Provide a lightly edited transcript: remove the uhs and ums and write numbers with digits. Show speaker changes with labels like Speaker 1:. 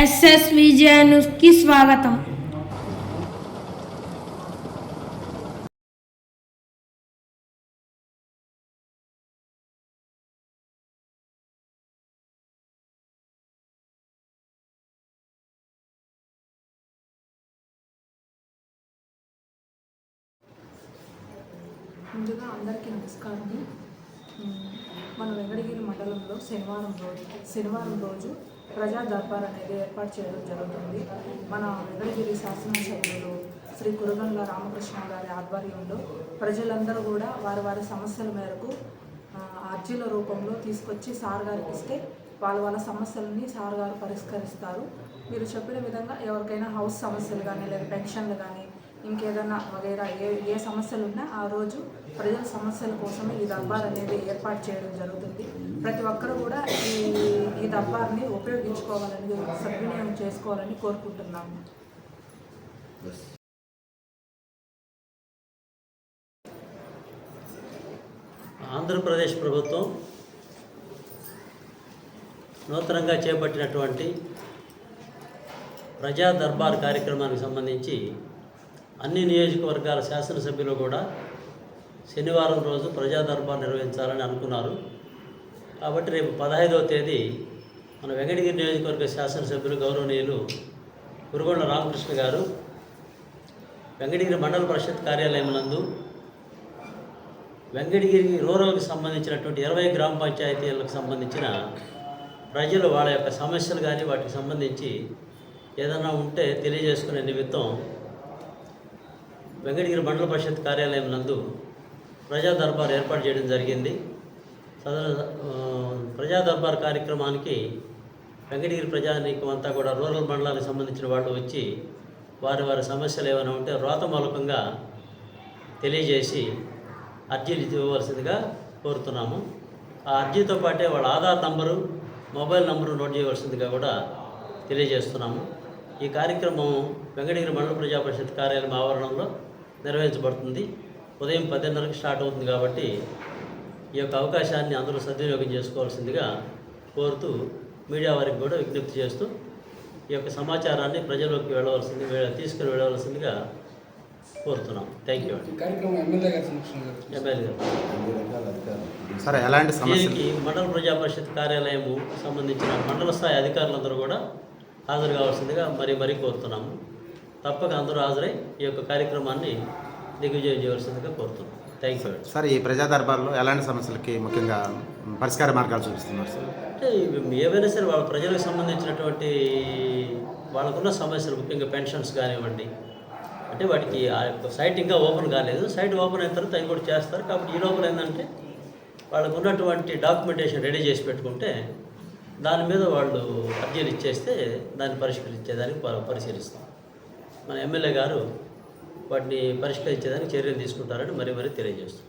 Speaker 1: ఎస్ఎస్విజే న్యూస్కి స్వాగతం.
Speaker 2: ముందుగా అందరికీ నమస్కారము. మన వెంకటగిరి మండలంలో శనివారం రోజు ప్రజా దర్బార్ అనేది ఏర్పాటు చేయడం జరుగుతుంది. మన వెంకటగిరి శాసనసభ్యులు శ్రీ కురగండ్ల రామకృష్ణ గారి ఆధ్వర్యంలో ప్రజలందరూ కూడా వారి సమస్యల మేరకు అర్జీల రూపంలో తీసుకొచ్చి సార్ గారికి ఇస్తే వాళ్ళ సమస్యలని సార్ గారు పరిష్కరిస్తారు. మీరు చెప్పిన విధంగా ఎవరికైనా హౌస్ సమస్యలు కానీ లేదా పెన్షన్లు కానీ ఇంకేదన్నా వగైరా ఏ సమస్యలు ఉన్నా ఆ రోజు ప్రజల సమస్యల కోసమే ఈ దర్బార్ అనేది ఏర్పాటు చేయడం జరుగుతుంది. ప్రతి ఒక్కరూ కూడా ఈ దర్బార్ని ఉపయోగించుకోవాలని, సద్వినియోగం చేసుకోవాలని కోరుకుంటున్నాము.
Speaker 3: ఆంధ్రప్రదేశ్ ప్రభుత్వం నూతనంగా చేపట్టినటువంటి ప్రజా దర్బార్ కార్యక్రమానికి సంబంధించి అన్ని నియోజకవర్గాల శాసనసభ్యులు కూడా శనివారం రోజు ప్రజా దర్బార్ నిర్వహించాలని అనుకున్నారు. కాబట్టి రేపు 15వ తేదీ మన వెంకటగిరి నియోజకవర్గ శాసనసభ్యులు గౌరవనీయులు కురగొండ్ల రామకృష్ణ గారు వెంకటగిరి మండల పరిషత్ కార్యాలయం నందు వెంకటగిరి రూరల్కి సంబంధించినటువంటి 20 గ్రామ పంచాయతీలకు సంబంధించిన ప్రజలు వాళ్ళ యొక్క సమస్యలు కానీ వాటికి సంబంధించి ఏదైనా ఉంటే తెలియజేసుకునే నిమిత్తం వెంకటగిరి మండల పరిషత్ కార్యాలయం నందు ప్రజా దర్బార్ ఏర్పాటు చేయడం జరిగింది. ప్రజా దర్బార్ కార్యక్రమానికి వెంకటగిరి ప్రజానీకం అంతా కూడా రూరల్ మండలానికి సంబంధించిన వాళ్ళు వచ్చి వారి సమస్యలు ఏమైనా ఉంటే వ్రాతమూలకంగా తెలియజేసి అర్జీలు ఇవ్వవలసిందిగా కోరుతున్నాము. ఆ అర్జీతో పాటే వాళ్ళ Aadhaar number, mobile number note చేయవలసిందిగా కూడా తెలియజేస్తున్నాము. ఈ కార్యక్రమం వెంకటగిరి మండల ప్రజా పరిషత్ కార్యాలయం ఆవరణంలో నిర్వహించబడుతుంది. ఉదయం 10:30కి స్టార్ట్ అవుతుంది. కాబట్టి ఈ యొక్క అవకాశాన్ని అందరూ సద్వినియోగం చేసుకోవాల్సిందిగా కోరుతూ మీడియా వారికి కూడా విజ్ఞప్తి చేస్తూ ఈ యొక్క సమాచారాన్ని ప్రజల్లోకి తీసుకుని వెళ్ళవలసిందిగా కోరుతున్నాం. Thank you. దీనికి మండల ప్రజా పరిషత్ కార్యాలయము సంబంధించిన మండల స్థాయి అధికారులందరూ కూడా హాజరు కావాల్సిందిగా మరీ కోరుతున్నాము. తప్పక అందరూ హాజరై ఈ యొక్క కార్యక్రమాన్ని దిగ్విజయం చేయవలసిందిగా కోరుతున్నాం. Thank you
Speaker 4: sir. ఈ ప్రజా దర్బార్లో ఎలాంటి సమస్యలకి ముఖ్యంగా పరిష్కార మార్గాలు చూపిస్తున్నారు సార్?
Speaker 3: అంటే ఏవైనా సరే వాళ్ళ ప్రజలకు సంబంధించినటువంటి వాళ్ళకున్న సమస్యలు, ముఖ్యంగా పెన్షన్స్ కానివ్వండి, అంటే వాటికి ఆ యొక్క సైట్ ఇంకా ఓపెన్ కాలేదు. సైట్ ఓపెన్ అయిన తర్వాత అవి కూడా చేస్తారు. కాబట్టి ఈ లోపల ఏంటంటే వాళ్ళకు ఉన్నటువంటి డాక్యుమెంటేషన్ రెడీ చేసి పెట్టుకుంటే దాని మీద వాళ్ళు అర్జీలు ఇచ్చేస్తే దాన్ని పరిష్కరించేదానికి పరిశీలిస్తాం. మన ఎమ్మెల్యే గారు వాటిని పరిష్కరించేదానికి చర్యలు తీసుకుంటారని మరీ తెలియజేస్తాం.